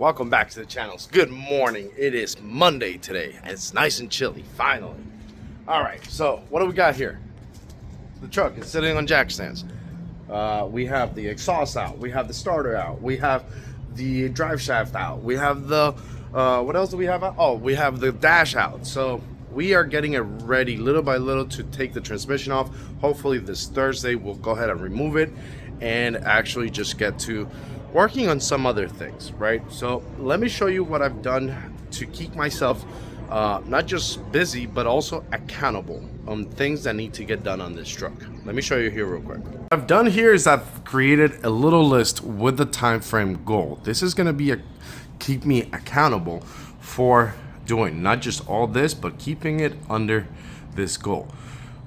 Welcome back to the channels. Good morning. It is Monday today and it's nice and chilly finally. All right, so what do we got here? The truck is sitting on jack stands. We have the exhaust out, we have the starter out, we have the drive shaft out, we have the what else do we have out? Oh, we have the dash out. So we are getting it ready little by little to take the transmission off. Hopefully this Thursday we'll go ahead and remove it and actually just get to working on some other things, right? So let me show you what I've done to keep myself not just busy but also accountable on things that need to get done on this truck. Let me show you here real quick. What I've done here is I've created a little list with the time frame goal. This is going to be keep me accountable for doing not just all this but keeping it under this goal.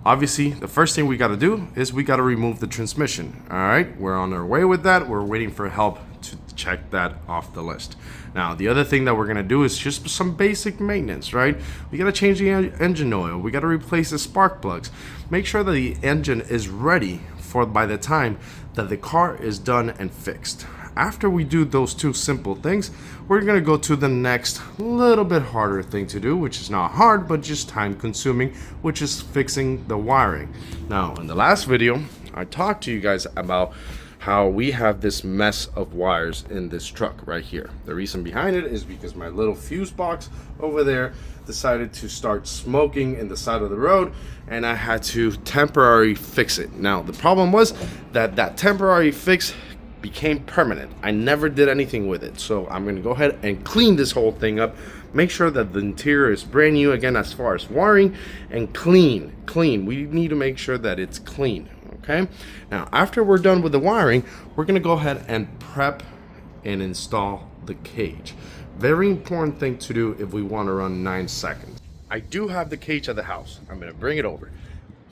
Obviously, the first thing we got to do is we got to remove the transmission. All right, we're on our way with that. We're waiting for help to check that off the list. Now, the other thing that we're going to do is just some basic maintenance, right? We got to change the engine oil. We got to replace the spark plugs. Make sure that the engine is ready for by the time that the car is done and fixed. After we do those two simple things, we're going to go to the next little bit harder thing to do, which is not hard, but just time consuming, which is fixing the wiring. Now, in the last video, I talked to you guys about how we have this mess of wires in this truck right here. The reason behind it is because my little fuse box over there decided to start smoking in the side of the road, and I had to temporarily fix it. Now, the problem was that temporary fix became permanent. I never did anything with it, so I'm going to go ahead and clean this whole thing up, make sure that the interior is brand new again as far as wiring, and clean. We need to make sure that it's clean. Okay, now after we're done with the wiring, we're going to go ahead and prep and install the cage. Very important thing to do if we want to run 9 seconds. I do have the cage at the house. I'm going to bring it over.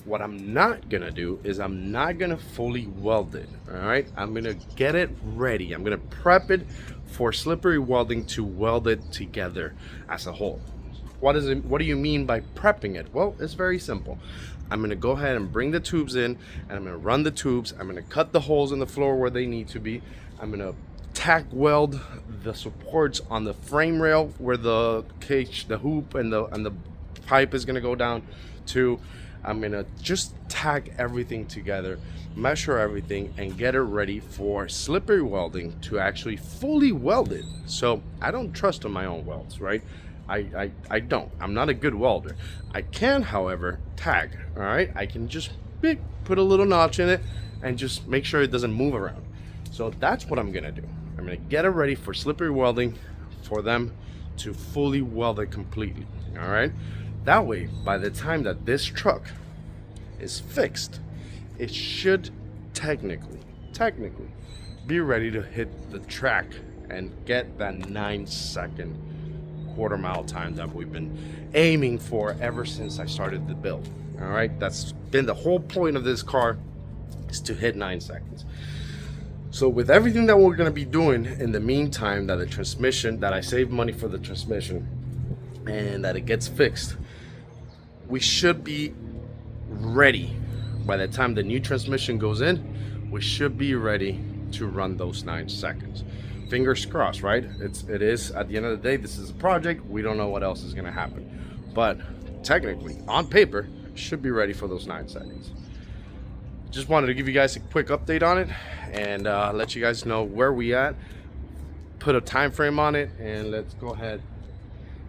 What I'm not gonna do is I'm not gonna fully weld it. All right, I'm gonna get it ready. I'm gonna prep it for slippery welding to weld it together as a whole. What do you mean by prepping it? Well, it's very simple. I'm gonna go ahead and bring the tubes in, and I'm gonna run the tubes. I'm gonna cut the holes in the floor where they need to be. I'm gonna tack weld the supports on the frame rail where the cage, the hoop, and the pipe is gonna go down to. I'm gonna just tag everything together, measure everything, and get it ready for slippery welding to actually fully weld it. So I don't trust on my own welds, right? I don't. I'm not a good welder. I can, however, tag. All right, I can just put a little notch in it and just make sure it doesn't move around. So that's what I'm gonna do. I'm gonna get it ready for slippery welding for them to fully weld it completely. All right. That way, by the time that this truck is fixed, it should technically be ready to hit the track and get that 9-second quarter-mile time that we've been aiming for ever since I started the build. All right, that's been the whole point of this car, is to hit 9 seconds. So with everything that we're going to be doing in the meantime, that I save money for the transmission and that it gets fixed, we should be ready by the time the new transmission goes in. We should be ready to run those 9 seconds. Fingers crossed, right? It is at the end of the day, this is a project. We don't know what else is going to happen, but technically on paper should be ready for those 9 seconds. Just wanted to give you guys a quick update on it and let you guys know where we at, put a time frame on it, and let's go ahead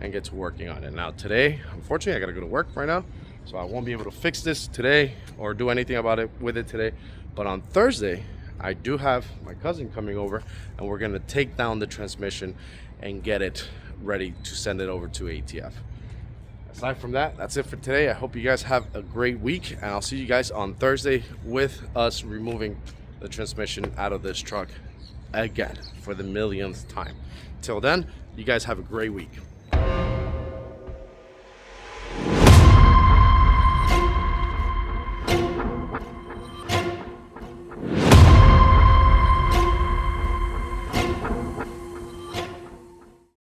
and get to working on it. Now today, unfortunately, I gotta go to work right now, so I won't be able to fix this today or do anything about it with it today. But on Thursday, I do have my cousin coming over, and we're gonna take down the transmission and get it ready to send it over to ATF. Aside from that, that's it for today. I hope you guys have a great week, and I'll see you guys on Thursday with us removing the transmission out of this truck again for the millionth time. Till then, you guys have a great week.